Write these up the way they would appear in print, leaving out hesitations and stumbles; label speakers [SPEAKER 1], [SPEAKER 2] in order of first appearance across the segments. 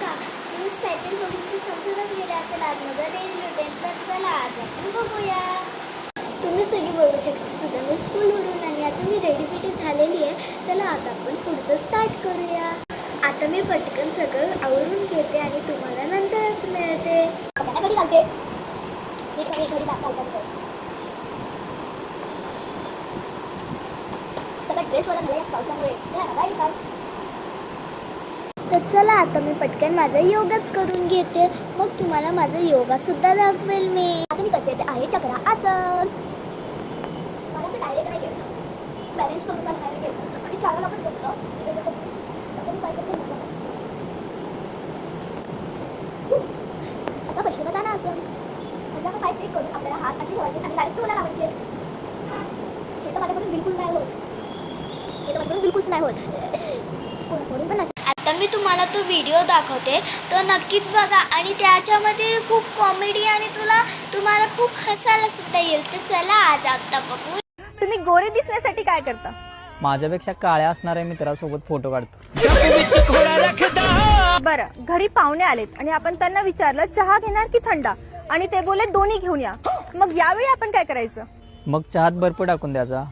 [SPEAKER 1] का? News title बघून तू समजूनच गेले असेल आजमध्ये डेली रुटीन. तर चला आज आपण बघूया. तुम्ही सगळी बघू शकता तुझं मी स्कूलवरून आणि आता मी रेडीमेडी झालेली आहे. चला आता आपण पुढचं स्टार्ट करूया. आता मी पटकन सगळं आवरून घेते आणि तुम्हाला नंतरच मिळते. घडी घालते सगळा ड्रेसवाला झाला या पावसामुळे. तर चला आता मी पटकन माझा योगाच करून घेते. मग तुम्हाला माझा योगा सुद्धा दाखवेल मी. आता मी करते ते आहे चक्रासन. मला डायरेक्ट नाही घेत बॅलन्स करून मला नाही घेत असं आणि चालून आपण जमतो कसं करतो. आता मी काय करते आता पश्चिमताना असं म्हणजे आपण पाय स्ट्रेट करून आपल्याला हात असे ठेवायचे आणि डायरेक्ट टोला लावायचे. हे तर माझ्याकडून बिलकुल नाही होत. बिलकुलच नाही होत कोणी पण असं. आता मी तुम्हाला तो व्हिडिओ दाखवते तो नक्कीच बघा आणि त्याच्यामध्ये खूप कॉमेडी आणि तुम्हाला खूप हसायला सुद्धा येईल. तर चला आज आता बघू.
[SPEAKER 2] तुम्ही गोरे दिसण्यासाठी काय करता?
[SPEAKER 3] माझ्यापेक्षा काळ्या असणाऱ्या मित्रासोबत फोटो काढतो.
[SPEAKER 2] बरं, घरी पाहुणे आलेत आणि आपण त्यांना विचारलं चहा घेणार की थंडा आणि ते बोलले दोन्ही घेऊन या. मग यावेळी आपण काय करायचं?
[SPEAKER 3] मग चहात बर्फ टाकून द्यायचा.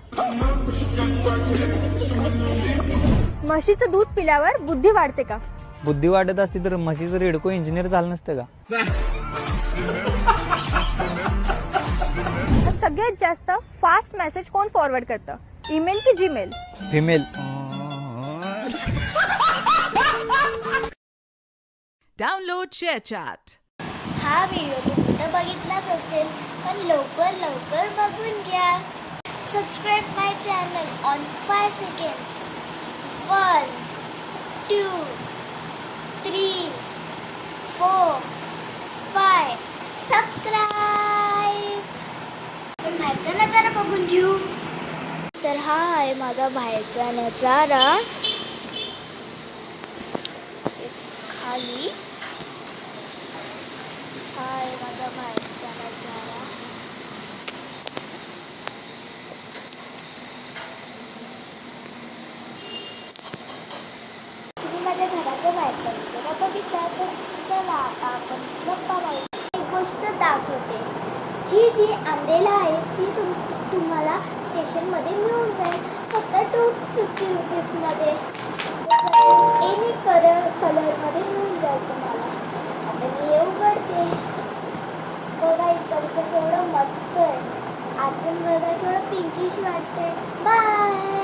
[SPEAKER 2] म्हशीचं दूध पिल्यावर बुद्धी वाढते का?
[SPEAKER 3] बुद्धी वाढत असती तर म्हशीचं रेडको इंजिनियर झालं नसतं का?
[SPEAKER 2] सगळ्यात जास्त फास्ट मेसेज कोण फॉरवर्ड करतं? ईमेल की जीमेल?
[SPEAKER 3] फिमेल.
[SPEAKER 4] डाउनलोड शेअरचॅट.
[SPEAKER 1] हा व्हिडिओ तुम्ही तर बघितलाच असेल पण लवकर बघून घ्या. Subscribe my channel on 5 seconds. 1 2 3 4 5 subscribe. पण बाहेरचा नजारा बघून घेऊ. तर हा आहे माझा बाहेरचा नजारा. खाली हा आहे माझा बाहेरचा नजारा. तुम्ही माझ्या घराच्या बाहेरचा नजारा बघितला तर चला आता आपण गप्पा मारू. एक गोष्ट दाखवते. ही जी अंब्रेला आहे ती तुम्हाला स्टेशनमध्ये मिळून जाईल फक्त 250 रुपीजमध्ये. एनी कलरमध्ये मिळून जाईल तुम्हाला. आता मी हे उघडते. बघा इकडचं केवढं मस्त आहे. आतून बघा थोडं पिंकिश वाटतंय. बाय.